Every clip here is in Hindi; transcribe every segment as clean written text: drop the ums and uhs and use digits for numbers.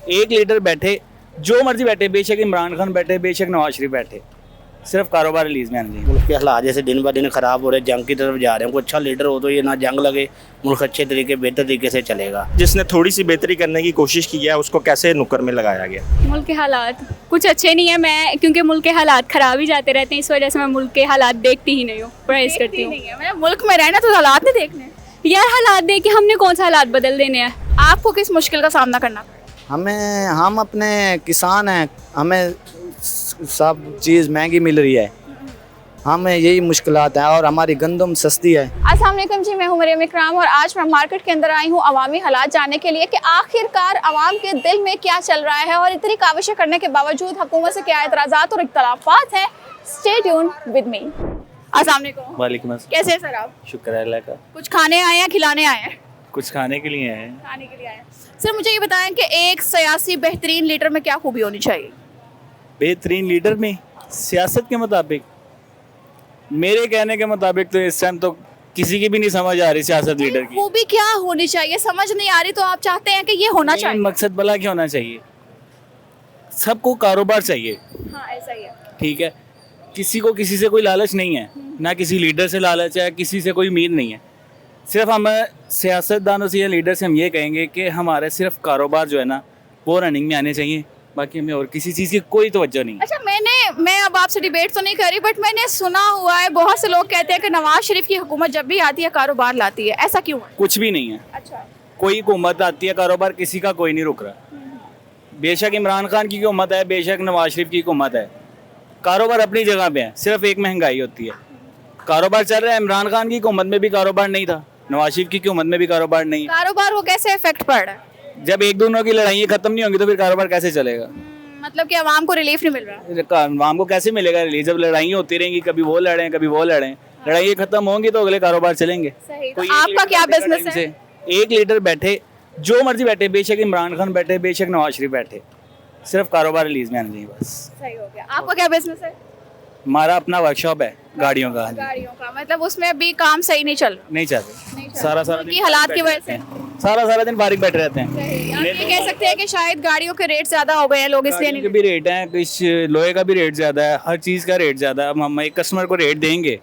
एक लीडर बैठे, जो मर्जी बैठे, बेशक इमरान खान बैठे, बेशक नवाज शरीफ बैठे, सिर्फ कारोबार रिलीज में आने चाहिए। मुल्क के हालात जैसे दिन ब दिन ख़राब हो रहे हैं, जंग की तरफ जा रहे हैं। कोई अच्छा लीडर हो तो ये ना जंग लगे, मुल्क अच्छे तरीके बेहतर तरीके से चलेगा। जिसने थोड़ी सी बेहतरी करने की कोशिश की है उसको कैसे नुक्कर में लगाया गया। मुल्क के हालात कुछ अच्छे नहीं है। मैं क्योंकि मुल्क के हालात ख़राब ही जाते रहते हैं, इस वजह से मैं मुल्क के हालात देखती ही नहीं हूँ, परहेज करती हूँ। मैं मुल्क में रहना तो हालात नहीं देखने। यार हालात देख के हमने कौन सा हालात बदल देने हैं। आपको किस मुश्किल का सामना करना पड़ा? हम अपने किसान हैं, हमें सब चीज़ महंगी मिल रही है, हमें यही मुश्किलात हैं और हमारी गंदम सस्ती है। अस्सलाम वालेकुम जी, मैं हूं मरियम इकराम और आज मैं मार्केट के अंदर आई हूं अवामी हालात जानने के लिए कि आखिरकार अवाम के दिल में क्या चल रहा है और इतनी काविशें करने के बावजूद हुकूमत से क्या एतराज़ात और इख्तलाफात हैं। Stay tune with me. अस्सलाम वालेकुम। वालेकुम अस्सलाम। कैसे हैं सर आप? शुक्र है अल्लाह का। कुछ खाने आए हैं, खिलाने आए हैं? कुछ खाने के लिए हैं। खाने के लिए आए हैं। सर मुझे ये बताएं कि एक सियासी बेहतरीन लीडर में क्या खूबी होनी चाहिए? बेहतरीन लीडर में सियासत के मुताबिक, मेरे कहने के मुताबिक तो इस टाइम तो किसी की भी नहीं समझ आ रही सियासत लीडर की। खूबी क्या होनी चाहिए समझ नहीं आ रही, तो आप चाहते हैं कि ये होना मेन चाहिए? मकसद भला क्या होना चाहिए? सबको कारोबार चाहिए, हाँ ऐसा ही है। ठीक है। किसी को किसी से कोई लालच नहीं है, ना किसी लीडर से लालच है, किसी से कोई उम्मीद नहीं है। सिर्फ हम सियासतदानों से या लीडर से हम ये कहेंगे कि हमारे सिर्फ कारोबार जो है ना वो रनिंग में आने चाहिए, बाकी हमें और किसी चीज़ की कोई तवज्जो नहीं है। अच्छा, मैं अब आपसे डिबेट तो नहीं कर रही, बट मैंने सुना हुआ है बहुत से लोग कहते हैं कि नवाज शरीफ की हुकूमत जब भी आती है कारोबार लाती है, ऐसा क्यों है? कुछ भी नहीं है। अच्छा। कोई हुकूमत आती है, कारोबार किसी का कोई नहीं रुक रहा। बेशक इमरान खान की हुकूमत है, बेशक नवाज शरीफ की हुकूमत है, कारोबार अपनी जगह पे है, सिर्फ एक महंगाई होती है। कारोबार चल रहा है। इमरान खान की हुकूमत में भी कारोबार नहीं था, नवाज शरीफ की हुकूमत में भी कारोबार नहीं है। कारोबार को कैसे इफेक्ट पड़ रहा है? जब एक दोनों की लड़ाई खत्म नहीं होंगी तो फिर कारोबार कैसे चलेगा? मतलब कि आवाम को रिलीफ नहीं मिल रहा। आवाम को कैसे मिलेगा रिलीफ? जब लड़ाई होती रहेंगी, कभी वो लड़ें कभी वो लड़ें, लड़ाई खत्म होंगी तो अगले कारोबार चलेंगे। सही। कोई तो एक आपका लीडर क्या बैठेगा बिजनेस टाइम है? से, एक लीडर बैठे, जो मर्जी बैठे, बेशक इमरान खान बैठे, बेशक नवाज शरीफ बैठे, सिर्फ कारोबार रिलीज में आना चाहिए बस। सही हो गया। आपका क्या बिजनेस है? हमारा अपना वर्कशॉप है गाड़ियों का। गाड़ियों का। मतलब उसमें अभी काम सही नहीं चल रहा? नहीं चाहते, सारा सारा की हालात की वजह से सारा दिन बारिश बैठे रहते हैं। आप ये कह सकते हैं कि शायद गाड़ियों के रेट ज्यादा हो गए हैं, लोग इसलिए गाड़ियों के नहीं। भी रेट हैं, कुछ लोहे का भी रेट ज़्यादा है, हर चीज़ का रेट ज़्यादा है। अब हम एक कस्टमर को रेट देंगे,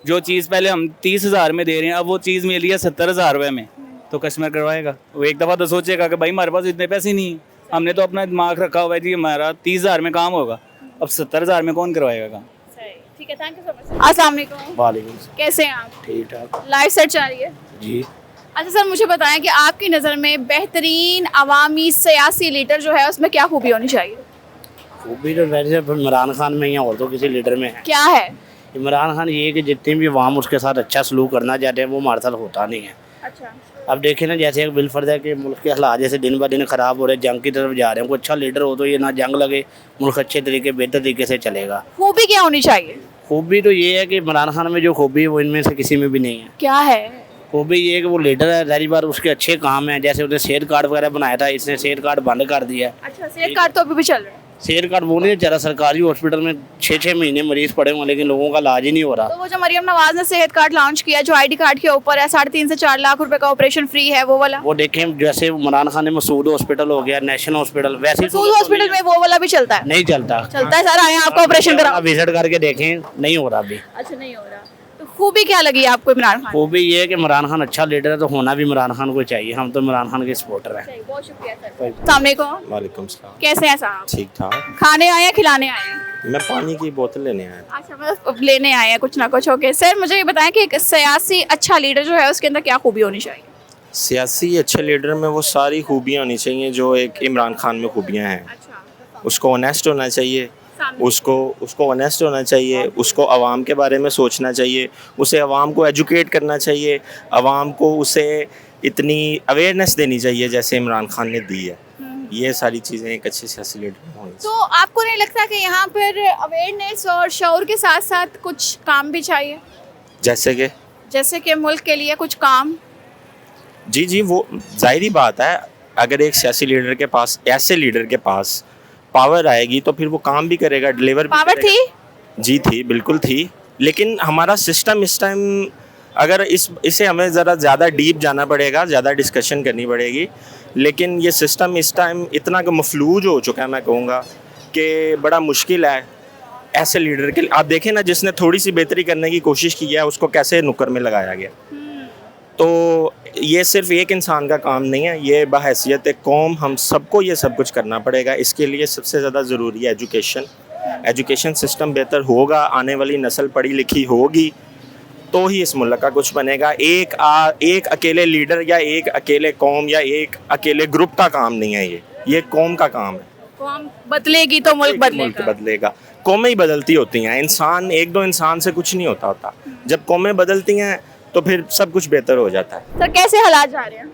जो चीज़ पहले हम 30,000 में दे रहे हैं, अब वो चीज़ मिल रही है 70,000 रुपये में, तो कस्टमर करवाएगा। वो एक दफ़ा तो सोचेगा कि भाई हमारे पास इतने पैसे नहीं है, हमने तो अपना दिमाग रखा हुआ है जी हमारा 30,000 में काम होगा, अब 70,000 में कौन करवाएगा काम? ठीक है, थैंक यू सो मच। अस्सलाम वालेकुम। वालेकुम। कैसे हैं आप? ठीक ठाक लाइफ सेट चल रही है? जी। अच्छा सर, मुझे बताएं कि आपकी नज़र में बेहतरीन अवामी सियासी लीडर जो है उसमें क्या खूबी होनी चाहिए? खूबी तो वैसे इमरान खान में ही है और तो किसी लीडर में है। क्या है? इमरान खान ये है कि जितनी भी अवाम उसके साथ अच्छा सलूक करना चाहते हैं वो हमारे साथ होता नहीं है। अच्छा। अब देखें ना, जैसे एक बिलफर्ज है कि मुल्क के हालात जैसे दिन ब दिन ख़राब हो रहे हैं, जंग की तरफ जा रहे हैं। कोई अच्छा लीडर हो तो ये ना जंग लगे, मुल्क अच्छे तरीके बेहतर तरीके से चलेगा। खूबी क्या होनी चाहिए? खूबी तो ये है कि इमरान खान में जो खूबी है वो इनमें से किसी में भी नहीं है। क्या है? खूबी ये है कि वो लीडर है, जारी बार उसके अच्छे काम हैं। जैसे उसने सेहत कार्ड वगैरह बनाया था, इसने सेहत कार्ड बंद कर दिया। अच्छा, सेहत कार्ड तो अभी भी चल रहा है? सेहत कार्ड वो नहीं चल रहा, सरकारी हॉस्पिटल में 6-6 महीने मरीज पड़े हुए लेकिन लोगों का इलाज ही नहीं हो रहा। तो वो जो मरियम नवाज ने सेहत कार्ड लॉन्च किया जो आईडी कार्ड के ऊपर है, 3.5 से 4 लाख रुपए का ऑपरेशन फ्री है, वो वाला? वो देखें, जैसे इमरान खान ने मसूद हॉस्पिटल हो गया, नेशनल हॉस्पिटल, वैसे ही सूद हॉस्पिटल में वो वाला भी चलता है? नहीं चलता। चलता है सर, आए आपका ऑपरेशन करा? विजिट करके देखें, नहीं हो रहा अभी। अच्छा, नहीं हो रहा। तो खूबी क्या लगी आपको इमरान खान? वो भी ये है कि इमरान खान अच्छा लीडर है तो होना भी इमरान खान को चाहिए। हम तो इमरान खान के सपोर्टर हैं। सही, बहुत शुक्रिया सर। सामने को वालेकुम सलाम। कैसे हैं साहब? ठीक ठाक। खाने आए हैं, खिलाने आए हैं? मैं पानी की बोतल लेने आया। अच्छा, मतलब लेने आए हैं कुछ ना कुछ। ओके सर, मुझे ये बताएं कि एक सियासी अच्छा लीडर जो है उसके अंदर क्या खूबी होनी चाहिए? सियासी अच्छे लीडर में वो सारी खूबियाँ होनी चाहिए जो एक इमरान खान में खूबियाँ हैं। अच्छा। उसको ऑनेस्ट होना चाहिए, उसको ऑनेस्ट होना चाहिए, उसको आवाम के बारे में सोचना चाहिए, उसे आवाम को एजुकेट करना चाहिए, आवाम को उसे इतनी अवेयरनेस देनी चाहिए जैसे इमरान खान ने दी है। ये सारी चीज़ें एक अच्छे सियासी लीडर में होनी तो आपको नहीं लगता कि यहाँ पर अवेयरनेस और शऊर के साथ साथ कुछ काम भी चाहिए? चाहिए। जैसे कि मुल्क के लिए कुछ काम? जी, वो जाहिर बात है, अगर एक सियासी लीडर के पास, ऐसे लीडर के पास पावर आएगी तो फिर वो काम भी करेगा, डिलीवर भी पावर करेगा। थी? जी थी, बिल्कुल थी, लेकिन हमारा सिस्टम इस टाइम अगर इसे हमें ज़रा ज़्यादा डीप जाना पड़ेगा, ज़्यादा डिस्कशन करनी पड़ेगी, लेकिन ये सिस्टम इस टाइम इतना मफलूज हो चुका है, मैं कहूँगा कि बड़ा मुश्किल है ऐसे लीडर के लिए। आप देखें ना, जिसने थोड़ी सी बेहतरी करने की कोशिश की है उसको कैसे नुक्कर में लगाया गया। तो ये सिर्फ एक इंसान का काम नहीं है, ये बहैसियत कौम हम सबको ये सब कुछ करना पड़ेगा। इसके लिए सबसे ज़्यादा ज़रूरी है एजुकेशन सिस्टम बेहतर होगा, आने वाली नस्ल पढ़ी लिखी होगी तो ही इस मुल्क का कुछ बनेगा। एक अकेले लीडर या एक अकेले कौम या एक अकेले ग्रुप का काम नहीं है, ये कौम का काम है। कौम बदलेगी तो मुल्क मुल्क बदलेगा। कौमें ही बदलती होती हैं, इंसान एक दो इंसान से कुछ नहीं होता। जब कौमें बदलती हैं तो फिर सब कुछ बेहतर हो जाता है। सर कैसे हालात जा रहे हैं?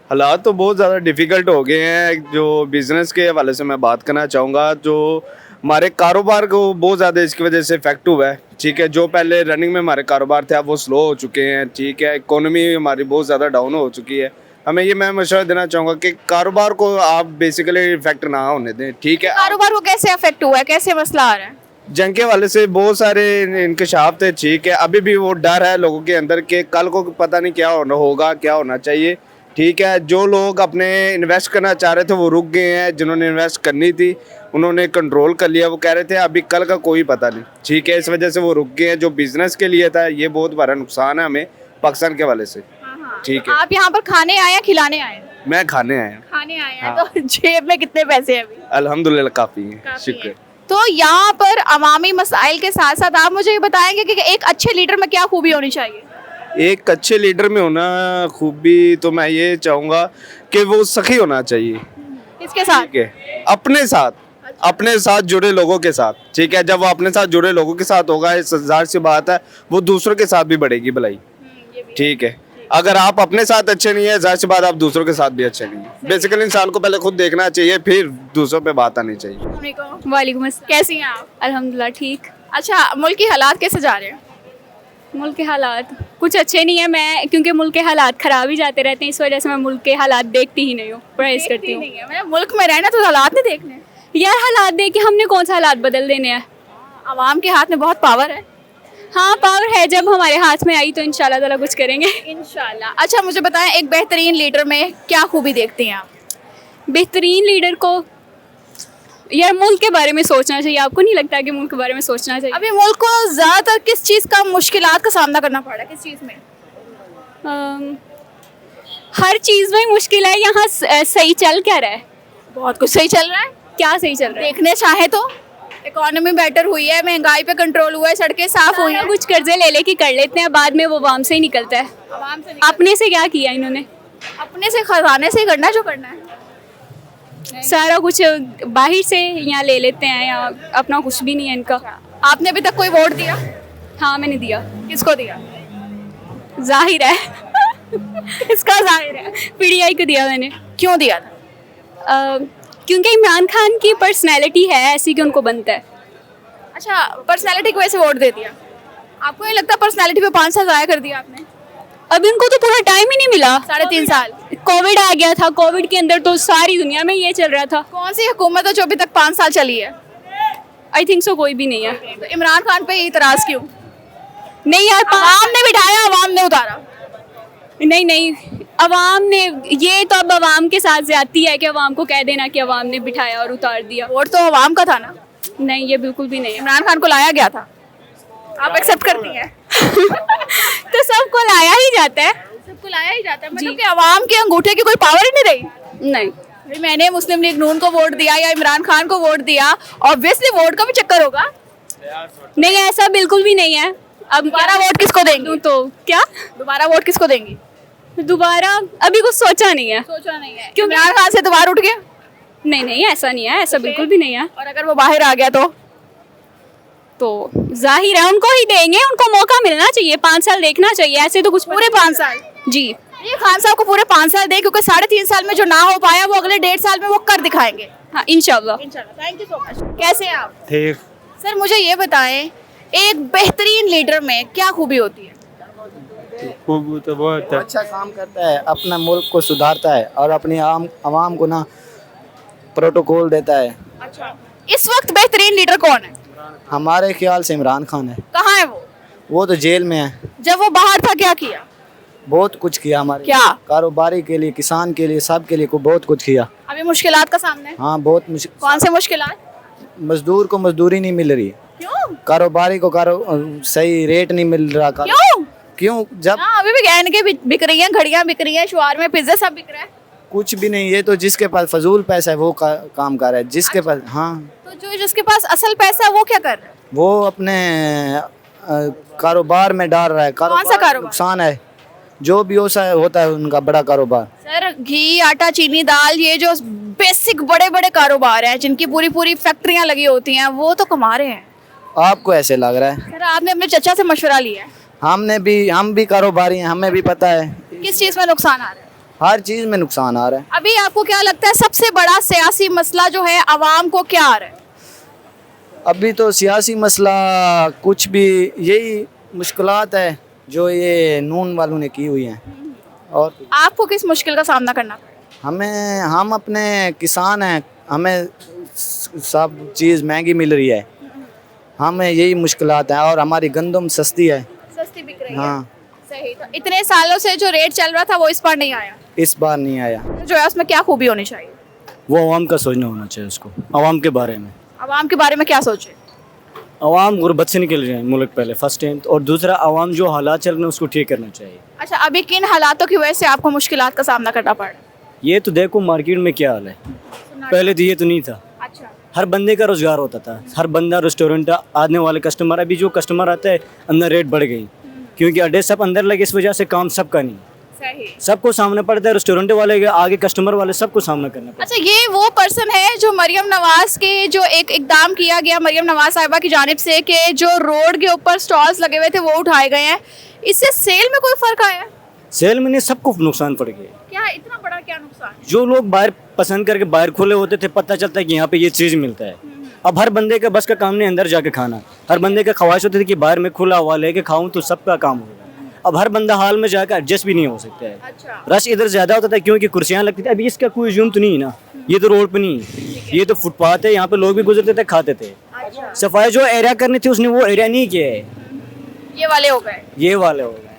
हालात तो बहुत ज़्यादा डिफ़िकल्ट हो गए हैं। जो बिज़नेस के हवाले से मैं बात करना चाहूँगा, जो हमारे कारोबार को बहुत ज़्यादा इसकी वजह से इफेक्ट हुआ है। ठीक है, जो पहले रनिंग में हमारे कारोबार थे अब वो स्लो हो चुके हैं। ठीक है, इकोनॉमी हमारी बहुत ज़्यादा डाउन हो चुकी है। हमें ये मैं मशवरा देना चाहूँगा कि कारोबार को आप बेसिकली इफेक्ट ना होने दें। ठीक है, कारोबार को कैसे अफेक्ट हुआ है, कैसे मसला आ रहा है? जंग के वाले से बहुत सारे इंकशाफ थे। ठीक है, अभी भी वो डर है लोगों के अंदर के कल को पता नहीं क्या होगा, क्या होना चाहिए। ठीक है, जो लोग अपने इन्वेस्ट करना चाह रहे थे वो रुक गए हैं, जिन्होंने इन्वेस्ट करनी थी उन्होंने कंट्रोल कर लिया। वो कह रहे थे अभी कल का कोई पता नहीं। ठीक है, इस वजह से वो रुक गए हैं। जो बिजनेस के लिए था ये बहुत बड़ा नुकसान है हमें पाकिस्तान के वाले से। ठीक है, आप यहाँ पर खाने आए या खिलाने आए हैं? मैं खाने आया हूँ। खाने आए हैं। तो जेब में कितने पैसे हैं अभी? अल्हम्दुलिल्लाह काफ़ी है, शुक्र। तो यहाँ पर अवामी मसाइल के साथ साथ आप मुझे ये बताएंगे कि एक अच्छे लीडर में क्या खूबी होनी चाहिए? एक अच्छे लीडर में होना खूबी तो मैं ये चाहूँगा कि वो सखी होना चाहिए। किसके साथ? ठीक है, अपने साथ जुड़े लोगों के साथ। ठीक है, जब वो अपने साथ जुड़े लोगों के साथ होगा, ज़ाहिर सी बात है वो दूसरों के साथ भी बढ़ेगी भलाई। ठीक है, अगर आप अपने साथ अच्छे नहीं है, ज़ाहिर सी बात आप दूसरों के साथ भी अच्छे नहीं है। बेसिकली इंसान को पहले खुद देखना चाहिए, फिर दूसरों पे बात आनी चाहिए। वालेकुम अस्सलाम। कैसी हैं आप? अल्हम्दुलिल्लाह ठीक। अच्छा, मुल्क की हालात कैसे जा रहे हैं? मुल्क के हालात कुछ अच्छे नहीं है। मैं क्योंकि मुल्क के हालात ख़राब ही जाते रहते हैं, इस वजह से मैं मुल्क के हालात देखती ही नहीं हूँ, परहेज़ करती हूँ। नहीं है, मैं मुल्क में रहना तो हालात नहीं देखने। यार हालात देख के हमने कौन सा हालात बदल देने हैं? आवाम के हाथ में बहुत पावर है। हाँ पावर है, जब हमारे हाथ में आई तो इंशाल्लाह ताला कुछ करेंगे। इंशाल्लाह। अच्छा मुझे बताएं, एक बेहतरीन लीडर में क्या खूबी देखती हैं आप? बेहतरीन लीडर को यार मुल्क के बारे में सोचना चाहिए। आपको नहीं लगता कि मुल्क के बारे में सोचना चाहिए? अभी मुल्क को ज़्यादातर किस चीज़ का मुश्किलात का सामना करना पड़ रहा है? किस चीज़ में? हर चीज़ में मुश्किल है। यहाँ सही चल क्या रहा है? बहुत कुछ सही चल रहा है। क्या सही चल रहा है? देखने चाहे तो इकोनॉमी बेटर हुई है, महंगाई पे कंट्रोल हुआ है, सड़कें साफ हुई हैं। कुछ कर्जे ले लेके कर लेते हैं, बाद में वो आवाम से ही निकलता है। आवाम से अपने से क्या किया इन्होंने? अपने से खजाने से ही करना है जो करना है। सारा कुछ बाहर से यहाँ ले लेते हैं, या अपना कुछ भी नहीं है इनका। आपने अभी तक कोई वोट दिया? हाँ मैंने दिया। किसको दिया? जाहिर है इसका जाहिर है PDI को दिया मैंने। क्यों दिया था? क्योंकि इमरान खान की पर्सनैलिटी है ऐसी कि उनको बनता है। अच्छा, पर्सनैलिटी की वजह से वोट दे दिया। आपको नहीं लगता पर्सनैलिटी पे 5 साल ज़ाया कर दिया आपने? अभी उनको तो पूरा टाइम ही नहीं मिला। 3.5 साल कोविड आ गया था, कोविड के अंदर तो सारी दुनिया में ये चल रहा था। कौन सी हुकूमत है जो अभी तक 5 साल चली है? आई थिंक सो कोई भी नहीं है। तो इमरान खान पे इतराज़ क्यों? नहीं यार, आवाम ने बिठाया, आवाम ने उतारा। नहीं अवाम ने, ये तो अब अवाम के साथ ज्यादती है कि अवाम को कह देना कि अवाम ने बिठाया और उतार दिया। वोट तो अवाम का था ना। नहीं ये बिल्कुल भी नहीं है। इमरान खान को लाया गया था, आप एक्सेप्ट करती हैं? तो सबको लाया ही जाता है। सबको लाया ही जाता है, मतलब कि अवाम के अंगूठे की कोई पावर ही नहीं रही। नहीं भाई मैंने मुस्लिम लीग नून को वोट दिया या इमरान खान को वोट दिया, ऑब्वियसली वोट का भी चक्कर होगा। नहीं ऐसा बिल्कुल भी नहीं है। अब दोबारा वोट किसको देंगी? तो क्या दोबारा वोट किसको देंगी? दोबारा अभी कुछ सोचा नहीं है। सोचा नहीं है। क्योंकि इमरान खान से दोबारा उठ गया? नहीं ऐसा नहीं है, ऐसा बिल्कुल भी नहीं है। और अगर वो बाहर आ गया तो जाहिर है उनको ही देंगे, उनको मौका मिलना चाहिए। 5 साल देखना चाहिए, ऐसे तो कुछ पूरे 5 साल? जी ये खान साहब को पूरे 5 साल दे, क्योंकि 3.5 साल में जो ना हो पाया वो अगले 1.5 साल में वो कर दिखाएंगे हाँ इंशाल्लाह। Thank you so much. कैसे हैं आप? ठीक। सर मुझे ये बताएं, एक बेहतरीन लीडर में क्या खूबी होती है? खूब तो बहुत अच्छा काम करता है, अपना मुल्क को सुधारता है और अपनी आवाम को ना प्रोटोकॉल देता है। अच्छा, इस वक्त बेहतरीन लीडर कौन है? हमारे ख्याल से इमरान खान है। कहाँ है वो? वो तो जेल में है। जब वो बाहर था क्या किया? बहुत कुछ किया हमारे क्या? कारोबारी के लिए, किसान के लिए, सब के लिए को बहुत कुछ किया। अभी मुश्किलात का सामना है। हाँ बहुत मुश्किल। कौन से मुश्किलात? मजदूर को मजदूरी नहीं मिल रही, क्यों? कारोबारी को सही रेट नहीं मिल रहा। क्यों? क्यों? जब हाँ, अभी भी गहने के बिक रही हैं, घड़ियां बिक रही हैं, शवारमे, पिज्जा सब बिक रहा है। कुछ भी नहीं, ये तो जिसके पास फजूल पैसा है वो काम कर रहा है, जिसके पास। हाँ, तो जो जिसके पास असल पैसा है वो क्या कर रहा है? वो अपने कारोबार में डाल रहा है। कौन सा कारोबार? नुकसान है, जो भी होता है उनका बड़ा कारोबार। सर, घी, आटा, चीनी, दाल, ये जो बेसिक बड़े बड़े कारोबार हैं जिनकी पूरी पूरी फैक्ट्रियां लगी होती हैं, वो तो कमा रहे हैं। आपको ऐसे लग रहा है? सर, आपने अपने चचा से मशवरा लिया है? हम भी कारोबारी हैं, हमें भी पता है किस चीज में नुकसान आ रहा है? हर चीज में नुकसान आ रहा है। अभी आपको क्या लगता है सबसे बड़ा सियासी मसला जो है आवाम को क्या आ रहा है? अभी तो सियासी मसला कुछ भी, यही मुश्किलात है जो ये नून वालों ने की हुई हैं। और आपको किस मुश्किल का सामना करना पड़ा? हम अपने किसान हैं, हमें सब चीज़ महंगी मिल रही है, हमें यही मुश्किलात हैं। और हमारी गंदम सस्ती है। सस्ती बिक रही है। हाँ, सही। तो इतने सालों से जो रेट चल रहा था वो इस बार नहीं आया, इस बार नहीं आया। जो है उसमें क्या खूबी होनी चाहिए? वो आवाम का सोचना होना चाहिए, उसको आवाम के बारे में। आवाम के बारे में क्या सोचे? आवाम गुर्बत से निकल जाए मुल्क पहले, फर्स्ट टाइम। और दूसरा, आवाम जो हालात चल रहे हैं उसको ठीक करना चाहिए। अच्छा, अभी किन हालातों की वजह से आपको मुश्किलात का सामना करना पड़ रहा है? ये तो देखो मार्केट में क्या हाल है, पहले तो ये तो नहीं था। अच्छा, हर बंदे का रोजगार होता था, हर बंदा रेस्टोरेंट आने वाले कस्टमर, अभी जो कस्टमर आता है अंदर रेट बढ़ गई, क्योंकि अड्डे सब अंदर लगे, इस वजह से काम सबका नहीं, सही। सबको सामना पड़ता है। रेस्टोरेंट वाले के आगे कस्टमर वाले सबको सामना करना पड़ता अच्छा, ये वो पर्सन है जो मरियम नवाज के जो एक इकदाम किया गया मरियम नवाज साहिबा की जानिब से कि जो रोड के ऊपर स्टॉल्स लगे हुए थे वो उठाए गए हैं, इससे सेल में कोई फर्क आया है? है। सेल में नहीं, सबको नुकसान पड़ गया। क्या इतना बड़ा क्या नुकसान है? जो लोग बाहर पसंद करके बाहर खुले होते थे, पता चलता है कि यहाँ पे ये चीज़ मिलता है। अब हर बंदे का बस का काम नहीं अंदर जाके खाना, हर बंदे का ख्वाहिश होती थी कि बाहर में खुला हुआ लेके खाऊं तो सबका काम होगा। अब हर बंदा हाल में जाकर एडजस्ट भी नहीं हो सकता है। अच्छा, रश इधर ज़्यादा होता था क्योंकि कुर्सियाँ लगती थी। अभी इसका कोई ज़ूम तो नहीं है ना, ये तो रोड पे नहीं है, ये तो फुटपाथ है, यहाँ पे लोग भी गुजरते थे, खाते थे। अच्छा, सफाई जो एरिया करनी थी उसने वो एरिया नहीं किया है, ये वाले हो गए। ये वाले हो गए।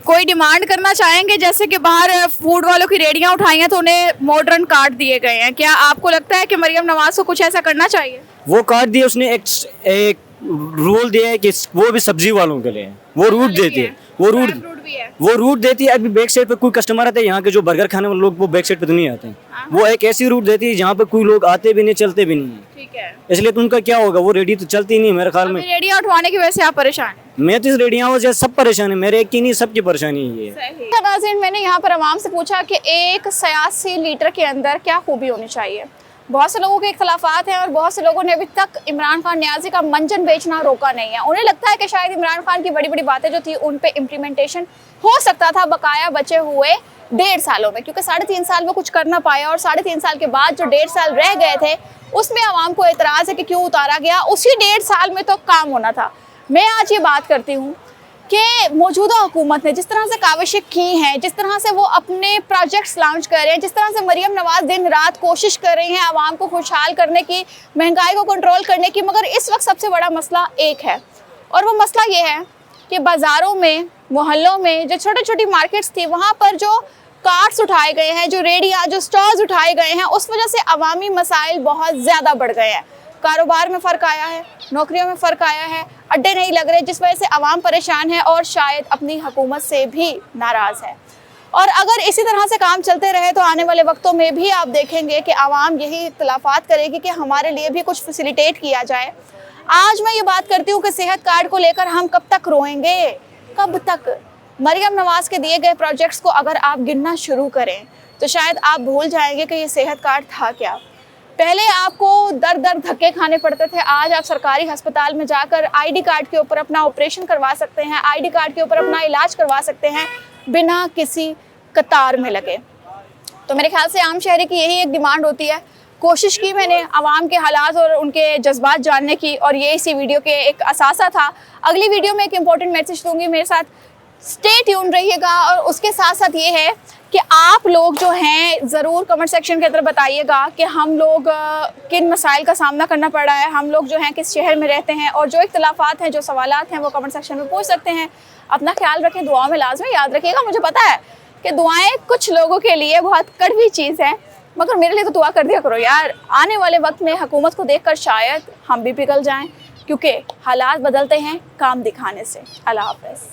कोई डिमांड करना चाहेंगे जैसे कि बाहर फूड वालों की रेडियां उठाई हैं तो उन्हें मॉडर्न कार्ड दिए गए हैं, क्या आपको लगता है कि मरियम नवाज को कुछ ऐसा करना चाहिए? वो कार्ड दिया उसने, एक रूल दिया है कि वो भी सब्जी वालों के लिए, वो रूट देती है, वो रूट देती है। अभी बैक साइड पे कोई कस्टमर आते हैं, यहाँ के जो बर्गर खाने वाले लोग वो बैक साइड पे तो नहीं आते हैं, वो एक ऐसी रूट देती है जहाँ पे कोई लोग आते भी नहीं, चलते भी नहीं है। ठीक है, इसलिए तो उनका क्या होगा, वो रेडी तो चलती नहीं मेरे ख्याल में। रेडियां उठवाने की वजह से आप परेशान हैं? मैं तो इस रेडियाँ से सब परेशान है, मेरे एक की नहीं सबकी परेशानी है ये। नाज़रीन, मैंने यहाँ पर आवाम से पूछा कि एक सियासी लीडर के अंदर क्या खूबी होनी चाहिए। बहुत से लोगों के इख्तलाफात हैं और बहुत से लोगों ने अभी तक इमरान खान न्याजी का मंजन बेचना रोका नहीं है। उन्हें लगता है कि शायद इमरान खान की बड़ी बड़ी बातें जो थी उन पे इम्प्लीमेंटेशन हो सकता था बकाया बचे हुए 1.5 सालों में, क्योंकि 3.5 साल में कुछ कर ना पाया और 3.5 साल के बाद जो 1.5 साल रह गए थे उसमें आवाम को एतराज़ है कि क्यों उतारा गया। उसी 1.5 साल में तो काम होना था। मैं आज ये बात करती हूँ कि मौजूदा हुकूमत ने जिस तरह से काविशें की हैं, जिस तरह से वो अपने प्रोजेक्ट्स लॉन्च कर रहे हैं, जिस तरह से मरियम नवाज दिन रात कोशिश कर रही हैं आवाम को खुशहाल करने की, महंगाई को कंट्रोल करने की, मगर इस वक्त सबसे बड़ा मसला एक है और वो मसला ये है कि बाज़ारों में, मोहल्लों में जो छोटी छोटी मार्केट्स थी वहाँ पर जो कार्ट्स उठाए गए हैं, जो रेडियाँ, जो स्टॉल्स उठाए गए हैं, उस वजह से अवामी मसाइल बहुत ज़्यादा बढ़ गए हैं। कारोबार में फ़र्क आया है, नौकरियों में फ़र्क आया है, अड्डे नहीं लग रहे, जिस वजह से आवाम परेशान है और शायद अपनी हुकूमत से भी नाराज़ है। और अगर इसी तरह से काम चलते रहे तो आने वाले वक्तों में भी आप देखेंगे कि आवाम यही इख्तलाफात करेगी कि हमारे लिए भी कुछ फैसिलिटेट किया जाए। आज मैं ये बात करती हूँ कि सेहत कार्ड को लेकर हम कब तक रोएंगे, कब तक? मरियम नवाज के दिए गए प्रोजेक्ट्स को अगर आप गिनना शुरू करें तो शायद आप भूल जाएंगे कि ये सेहत कार्ड था क्या। पहले आपको दर दर धक्के खाने पड़ते थे, आज आप सरकारी अस्पताल में जाकर आईडी कार्ड के ऊपर अपना ऑपरेशन करवा सकते हैं, आईडी कार्ड के ऊपर अपना इलाज करवा सकते हैं बिना किसी कतार में लगे। तो मेरे ख्याल से आम शहरी की यही एक डिमांड होती है। कोशिश की मैंने आवाम के हालात और उनके जज्बात जानने की और ये इसी वीडियो के एक असासा था। अगली वीडियो में एक इम्पोर्टेंट मैसेज दूंगी। मेरे साथ स्टे ट्यून रहिएगा। और उसके साथ साथ ये है कि आप लोग जो हैं ज़रूर कमेंट सेक्शन के अंदर बताइएगा कि हम लोग किन मसाइल का सामना करना पड़ रहा है, हम लोग जो हैं किस शहर में रहते हैं, और जो इख्तलाफात हैं, जो सवालात हैं, वो कमेंट सेक्शन में पूछ सकते हैं। अपना ख्याल रखें, दुआओं में लाजमी याद रखिएगा। मुझे पता है कि दुआएं कुछ लोगों के लिए बहुत कड़वी चीज़ है, मगर मेरे लिए तो दुआ कर दिया करो यार। आने वाले वक्त में हुकूमत को देखकर शायद हम भी पिघल जाएं, क्योंकि हालात बदलते हैं काम दिखाने से। अल्लाह हाफ़िज़।